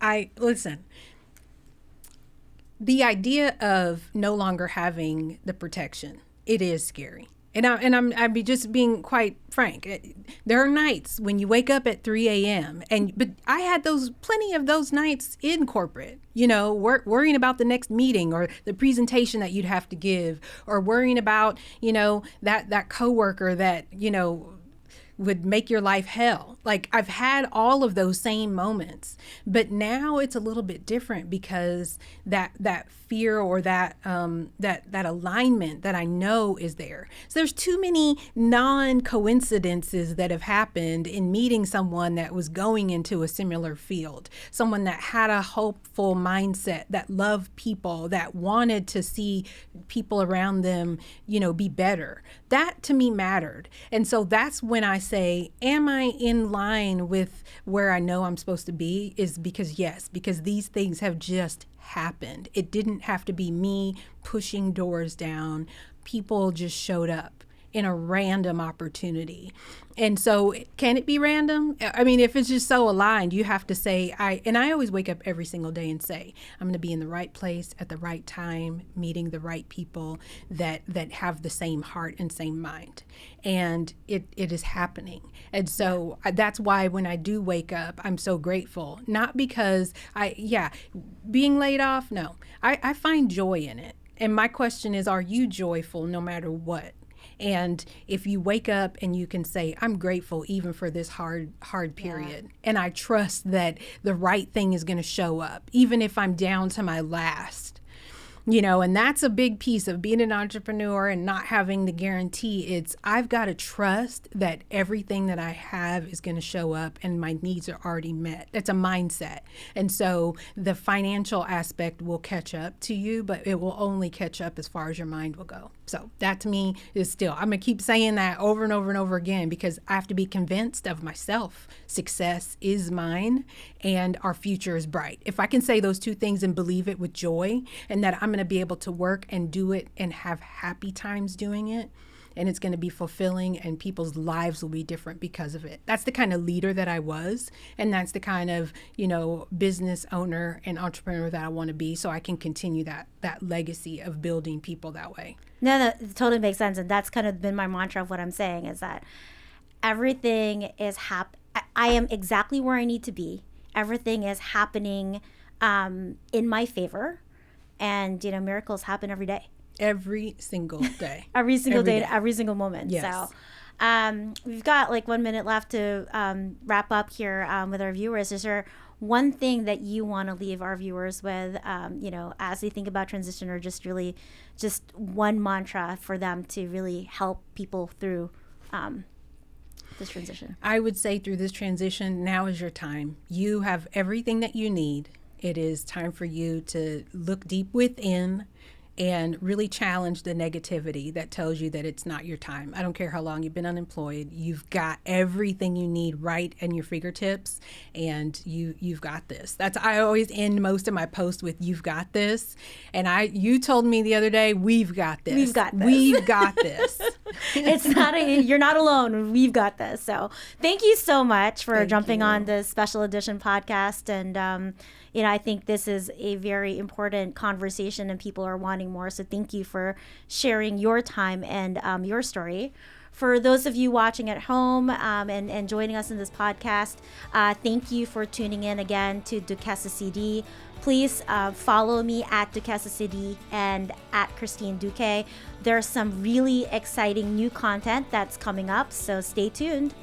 the idea of no longer having the protection, it is scary. And I'm just being quite frank. There are nights when you wake up at 3 a.m. But I had plenty of those nights in corporate, worrying about the next meeting or the presentation that you'd have to give, or worrying about, that coworker that, would make your life hell. Like I've had all of those same moments, but now it's a little bit different because that fear or that alignment that I know is there. So there's too many non-coincidences that have happened in meeting someone that was going into a similar field, someone that had a hopeful mindset, that loved people, that wanted to see people around them, be better. That to me mattered. And so that's when I say, am I in line with where I know I'm supposed to be? Is because these things have just happened. It didn't have to be me pushing doors down. People just showed up in a random opportunity. And so can it be random? I mean, if it's just so aligned, you have to say, I always wake up every single day and say, I'm going to be in the right place at the right time, meeting the right people that have the same heart and same mind. And it is happening. And so that's why when I do wake up, I'm so grateful. Not because being laid off, no. I find joy in it. And my question is, are you joyful no matter what? And if you wake up and you can say, I'm grateful even for this hard period, and I trust that the right thing is going to show up, even if I'm down to my last, and that's a big piece of being an entrepreneur and not having the guarantee. It's I've got to trust that everything that I have is going to show up and my needs are already met. It's a mindset. And so the financial aspect will catch up to you, but it will only catch up as far as your mind will go. So that to me is still, I'm going to keep saying that over and over and over again because I have to be convinced of myself. Success is mine and our future is bright. If I can say those two things and believe it with joy and that I'm going to be able to work and do it and have happy times doing it, and it's going to be fulfilling, and people's lives will be different because of it. That's the kind of leader that I was, and that's the kind of, business owner and entrepreneur that I want to be, so I can continue that legacy of building people that way. No, it totally makes sense. And that's kind of been my mantra of what I'm saying, is that everything is I am exactly where I need to be. Everything is happening in my favor. And, miracles happen every day. Every single day. Every single day, every single moment. Yes. So we've got like 1 minute left to wrap up here with our viewers. Is there one thing that you want to leave our viewers with, as they think about transition, or just really just one mantra for them to really help people through this transition? I would say through this transition, now is your time. You have everything that you need. It is time for you to look deep within and really challenge the negativity that tells you that it's not your time. I don't care how long you've been unemployed. You've got everything you need right in your fingertips, and you've got this. I always end most of my posts with "you've got this," and you told me the other day, "We've got this. We've got this. We've got this." It's not you're not alone. We've got this. So thank you so much for jumping on this special edition podcast. And I think this is a very important conversation, and people are wanting more. So thank you for sharing your time and your story. For those of you watching at home and joining us in this podcast, thank you for tuning in again to Duquesa CD. Please follow me at Duquesa CD and at Christine Duque. There's some really exciting new content that's coming up, so stay tuned.